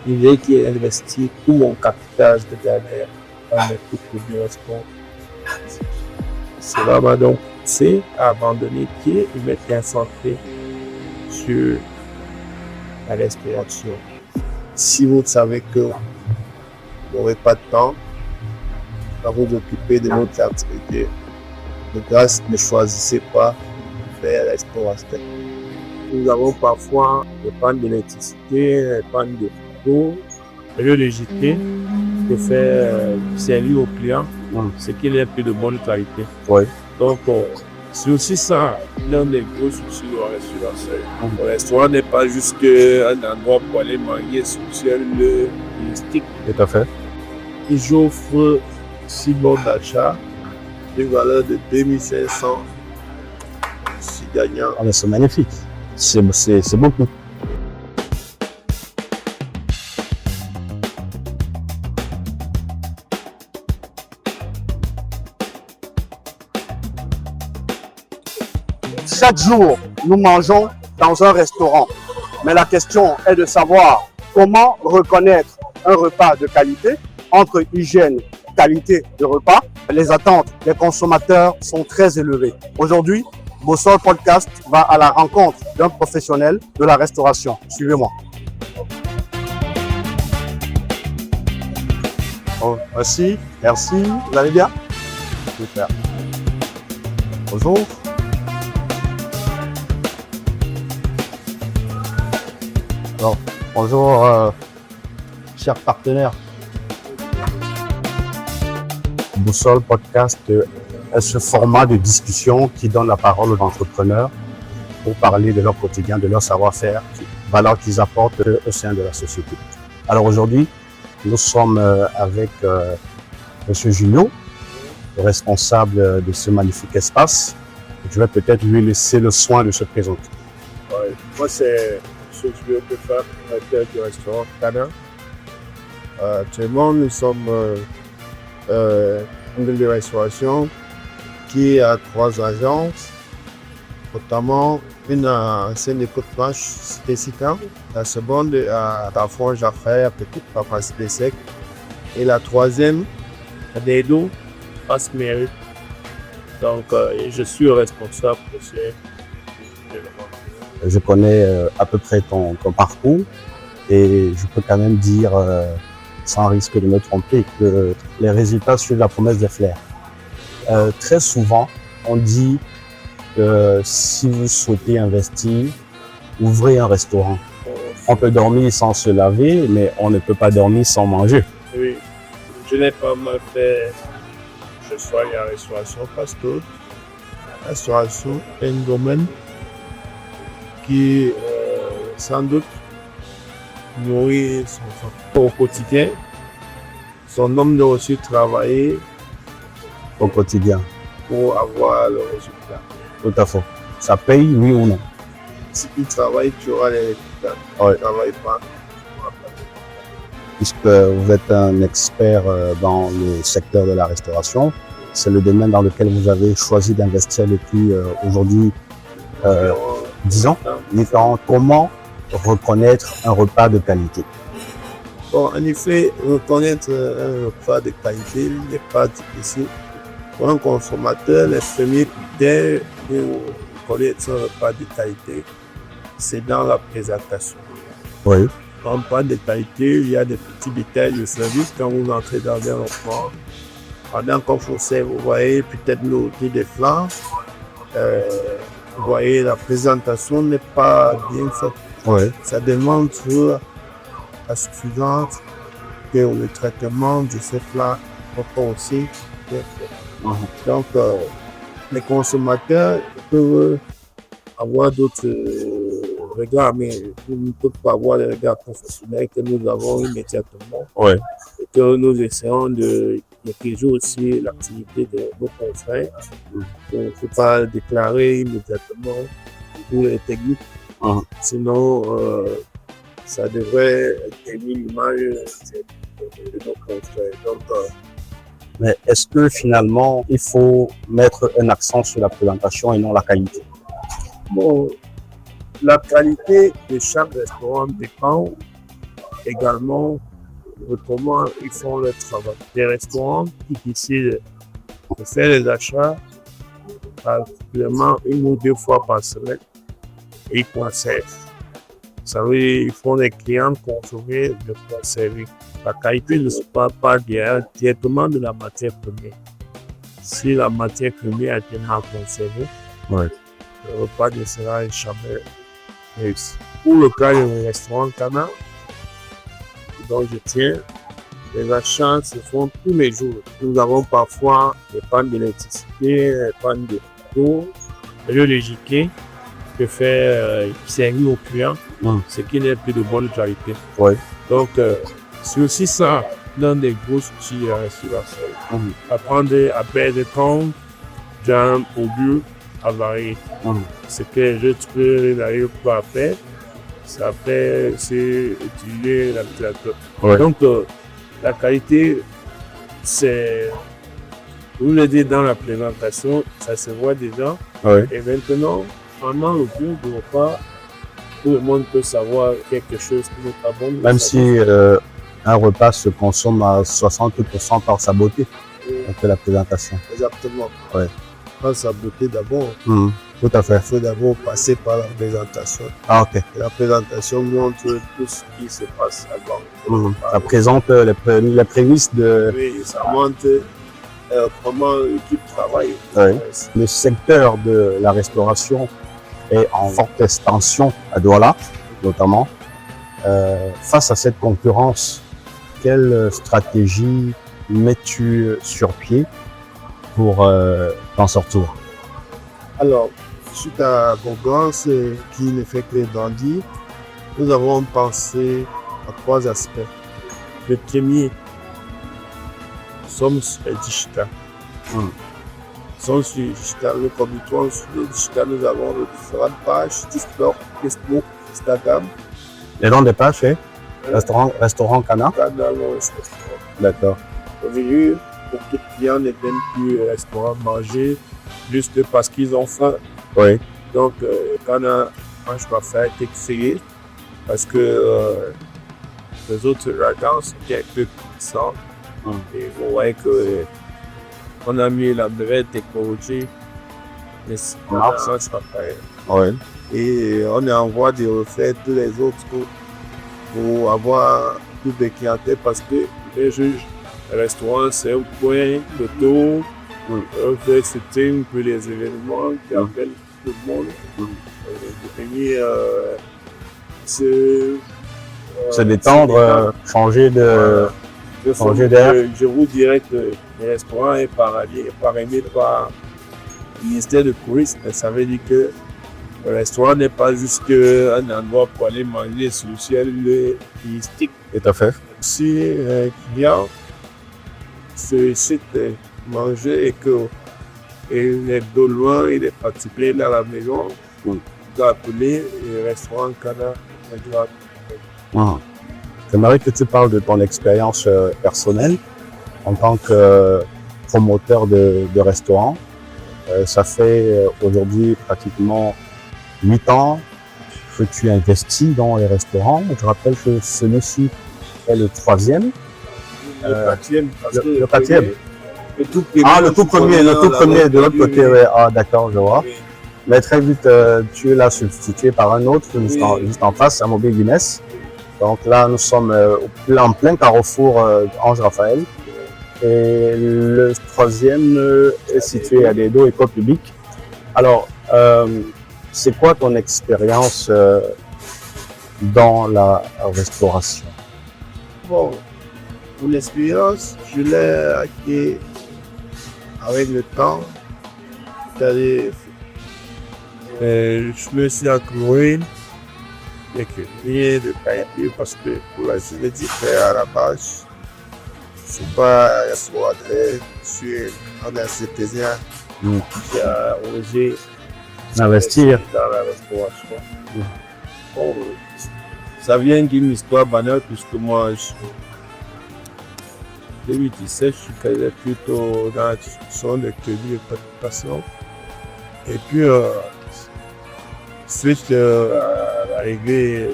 privé qui est investi tout mon capital de dernière dans mes tout premiers restaurants. Cela m'a donc poussé à abandonner pied et m'être concentré sur la respiration. Si vous savez que vous n'aurez pas de temps à vous occuper de notre activité, de grâce, ne choisissez pas de faire la restauration. Nous avons parfois des pannes d'électricité, des pannes de d'eau. Au lieu de jeter, de faire servir aux clients, ce qui est plus de bonne qualité. Oui. Donc, c'est aussi ça, l'un des gros soucis de la restauration. Le restaurant n'est pas juste un endroit pour aller manger sur le stick. Tout à fait. Et j'offre 6 bons d'achat d'une valeur de 2500. Si gagnant. Ah, mais c'est magnifique. C'est beaucoup. Chaque jour, nous mangeons dans un restaurant. Mais la question est de savoir comment reconnaître un repas de qualité entre hygiène et qualité de repas. Les attentes des consommateurs sont très élevées. Aujourd'hui, Boussole Podcast va à la rencontre d'un professionnel de la restauration. Suivez-moi. Oh, merci. Vous allez bien? Super. Bonjour. Alors, bonjour, chers partenaires. Boussole Podcast est ce format de discussion qui donne la parole aux entrepreneurs pour parler de leur quotidien, de leur savoir-faire, valeurs qu'ils apportent au sein de la société. Alors aujourd'hui, nous sommes avec M. Junio, le responsable de ce magnifique espace. Je vais peut-être lui laisser le soin de se présenter. Ouais, moi, c'est M. Junio Pefa, directeur du restaurant Cana. Actuellement, nous sommes une de restauration qui a 3 agences, notamment une à Seine-des-Côtes-Blanches, Cité Sican, la seconde à Carrefour Jaffray, à Petit Papa Sec, et la troisième à Dedo, Passe Mairie. Donc, je suis responsable de ces éléments. Je connais à peu près ton parcours et je peux quand même dire, sans risque de me tromper, que les résultats suivent la promesse des fleurs. Très souvent, on dit que si vous souhaitez investir, ouvrez un restaurant. On peut dormir sans se laver, mais on ne peut pas dormir sans manger. Oui, je n'ai pas mal fait, je sois en restauration parce que la restauration est un domaine qui, sans doute, nourrit son enfant au quotidien. Son homme doit aussi travailler au quotidien pour avoir le résultat. Tout à fait. Ça paye, oui ou non? Si tu travailles, tu auras les résultats. Si tu ne travailles pas, tu n'auras pas de résultats. Puisque vous êtes un expert dans le secteur de la restauration, c'est le domaine dans lequel vous avez choisi d'investir depuis aujourd'hui 10 ans. Comment reconnaître un repas de qualité? Bon, en effet, reconnaître un repas de qualité n'est pas difficile. Pour un consommateur, les premiers critères pour reconnaître un repas de qualité, c'est dans la présentation. Oui. Dans un repas de qualité, il y a des petits détails de service. Quand vous entrez dans un repas, pendant qu'on vous sert, vous voyez peut-être l'odeur des flancs. Vous voyez, la présentation n'est pas bien faite. Oui. Ça demande la suffisance que le traitement de ces plats repas aussi bien fait. Donc, les consommateurs peuvent avoir d'autres regards, mais ils ne peuvent pas avoir les regards professionnels que nous avons immédiatement. Oui. Et que nous essayons de toujours aussi l'activité de nos confrères. Il ne faut pas déclarer immédiatement pour les techniques. Sinon, ça devrait tenir l'image de nos confrères. Donc, mais est-ce que finalement, il faut mettre un accent sur la présentation et non la qualité? Bon, la qualité de chaque restaurant dépend également de comment ils font leur travail. Les restaurants qui décident de faire les achats particulièrement 1 ou 2 fois par semaine et ils conservent. Vous savez, ils font les clients consommer de conserver. La qualité ne se parle pas directement de la matière première. Si la matière première a été mal conservée, Ouais. le repas ne sera jamais réussi. Pour le cas du restaurant Cana, dont je tiens, les achats se font tous les jours. Nous avons parfois des pannes d'électricité, des pannes d'eau. Au lieu de jiquer, je fais servir aux clients, ce qui n'est plus de bonne qualité. Ouais. Donc, c'est aussi ça, l'un des gros soucis à la restauration. Apprendre à perdre temps d'un produit avarié. Ce que je trouve n'arrive pas à faire, c'est utiliser l'applicateur. Ouais. Donc, la qualité, c'est, vous le dites dans la présentation, ça se voit déjà. Ouais. Et maintenant, pendant le bureau du repas, tout le monde peut savoir quelque chose qui n'est pas bon. Même si un repas se consomme à 60% par sa beauté, on fait la présentation. Exactement. Ouais. Par sa beauté d'abord, Tout à fait. il faut d'abord passer par la présentation. Ah, ok. Et la présentation montre tout ce qui se passe avant. Ça présente les prémices de Oui, ça montre comment l'équipe travaille. Ouais. Le secteur de la restauration est en forte expansion à Douala, notamment. Face à cette concurrence, quelle stratégie mets-tu sur pied pour t'en sortir? Alors, suite à la concurrence qui ne fait que grandir, nous avons pensé à 3 aspects. Le premier, nous sommes sur le digital. Nous sommes sur le digital, nous communiquons sur le digital, nous avons différentes pages, TikTok, Facebook, Instagram. Les noms des pages, c'est Restaurant Cana. D'accord. Aujourd'hui, pour que les clients ne viennent plus au restaurant manger juste parce qu'ils ont faim. Oui. Donc, Cana mange pas faim, est excellé parce que les autres restaurants sont un peu puissants. Et vous voyez qu'on a mis la nouvelle technologie, mais ça ne sera pas pareil. Ouais. Et on est en voie de refaire tous les autres pour avoir plus de clientèle parce que les juges, le restaurant, c'est un point de tour, un fait setting pour les événements qui appellent tout le monde. De venir Se détendre, changer d'air. Je vous dirais que le restaurant est parrainé par le ministère de tourisme. Ça veut dire que le restaurant n'est pas juste un endroit pour aller manger sur le ciel touristique. Tout à fait. Si un client sollicite manger et qu'il est de loin, il est particulier dans la maison, il doit appeler le restaurant Cana. J'aimerais que tu parles de ton expérience personnelle en tant que promoteur de restaurant. Ça fait aujourd'hui pratiquement 8 ans que tu investis dans les restaurants. Je rappelle que celui-ci est le 3e. Le 4e. Le 4e. Le tout premier. Ah, le tout premier de l'autre côté. Ouais. Ah, d'accord, je vois. Mais très vite, tu l'as substitué par un autre juste en face, à Mobile Guinness. Donc là, nous sommes en plein carrefour Ange Raphaël. Et le 3e est situé à Dedo, école publique. Alors, c'est quoi ton expérience dans la restauration? Bon, pour l'expérience, je l'ai acquis avec le temps. C'est-à-dire, je me suis entouré de cuisiniers, de qualité, parce que pour la génétique à la base, je ne suis pas restaurateur, je suis un anesthésien qui a osé Investir. dans la restauration. Bon, ça vient d'une histoire banale, puisque moi, en 2017, je suis plutôt dans la discussion de crédit et participation. Et puis, suite à l'arrivée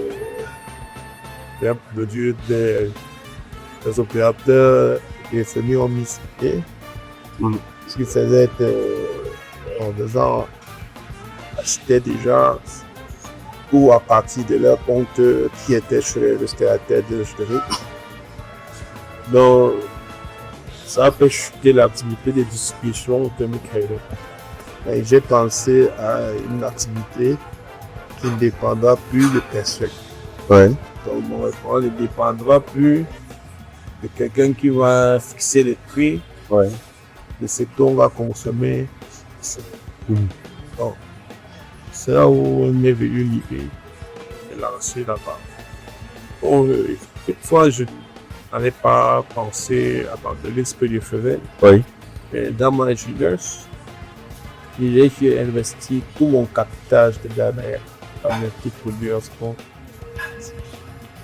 un produit des opérateurs téléphoniques ont mis sur pied. Ce qui faisait en faisant acheter des gens ou à partir de leur compte qui était chez le restaurateur de l'hôtellerie. Donc, ça a fait chuter l'activité de distribution de micro. Et j'ai pensé à une activité qui ne dépendra plus de personne. Ouais. Donc, mon restaurant ne dépendra plus de quelqu'un qui va fixer les prix Ouais. de ce qu'on va consommer. Donc, c'est là où m'est venue l'idée de lancer là-bas. Bon, une fois, je n'avais pas pensé abandonner ce que je faisais. Oui. Mais dans ma jeunesse, j'ai investi tout mon capital de dernière dans mes petits produits en sport.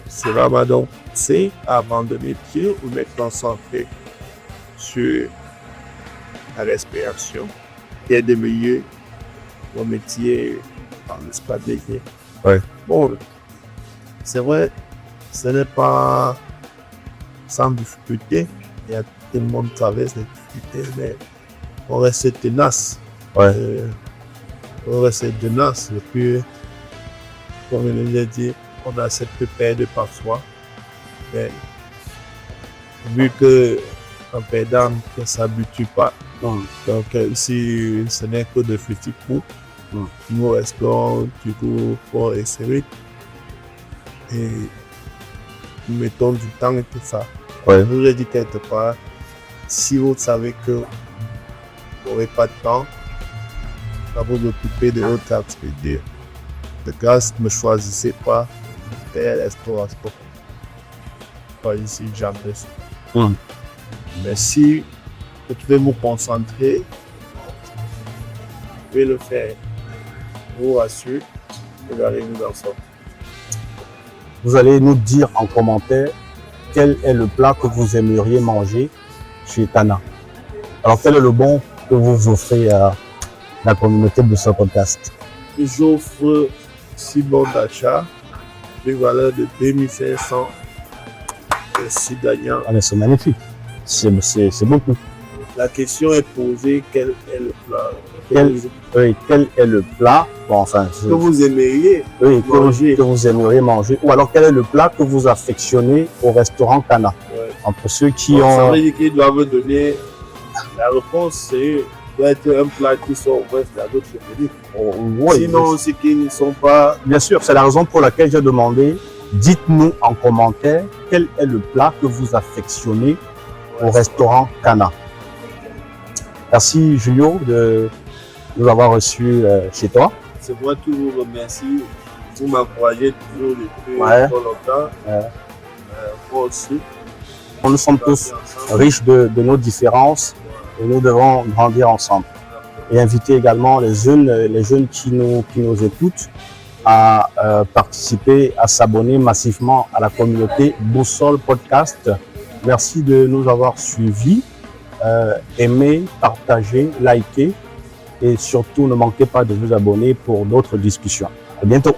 Cela m'a donc poussé à abandonner pied ou me concentrer sur la respiration et de mieux mon métier dans l'espace d'été. Ouais. Bon, c'est vrai, ce n'est pas sans difficulté. Il y a tout le monde traverse les difficultés, mais on reste tenace. Ouais. On reste tenace. Et puis, comme je l'ai dit, on a cette peur parfois. Mais vu que un perdant ne s'habitue pas, donc si ce n'est que de petits coups, nous restons du coup fort et sérieux et nous mettons du temps et tout ça. Ouais. Je vous ai dit quelque part, si vous savez que vous n'aurez pas de temps à vous occuper de votre activité, de grâce, ne choisissez pas faire restauration. Pas ici, jamais. Mais si vous pouvez vous concentrer, vous pouvez le faire. Je vous rassure, vous allez nous en sortir. Vous allez nous dire en commentaire quel est le plat que vous aimeriez manger chez Tana. Alors, quel est le bon que vous offrez à la communauté de ce podcast? J'offre 6 bons d'achat de valeur de 2500 et 6 gagnants. Ah, mais c'est magnifique. C'est beaucoup. La question est posée, quel est le plat Quel est le plat que vous aimeriez manger. Que vous aimeriez manger? Ou alors, quel est le plat que vous affectionnez au restaurant Tana? Ouais. Entre ceux qui Donc, ont... ça veut dire qu'ils doivent donner la réponse, doit être un plat qui sont ouverts à d'autres pays. Oui, sinon, ceux qui ne sont pas... Bien sûr, c'est la raison pour laquelle j'ai demandé, dites-nous en commentaire quel est le plat que vous affectionnez au restaurant Tana. Merci Julio de nous avoir reçus chez toi. C'est moi qui vous remercie. Vous m'encouragez toujours depuis longtemps. Moi aussi. Nous sommes tous riches de nos différences et nous devons grandir ensemble. Et inviter également les jeunes qui nous écoutent à participer, à s'abonner massivement à la communauté Boussole Podcast. Merci de nous avoir suivis. Aimez, partagez, likez et surtout ne manquez pas de vous abonner pour d'autres discussions. À bientôt.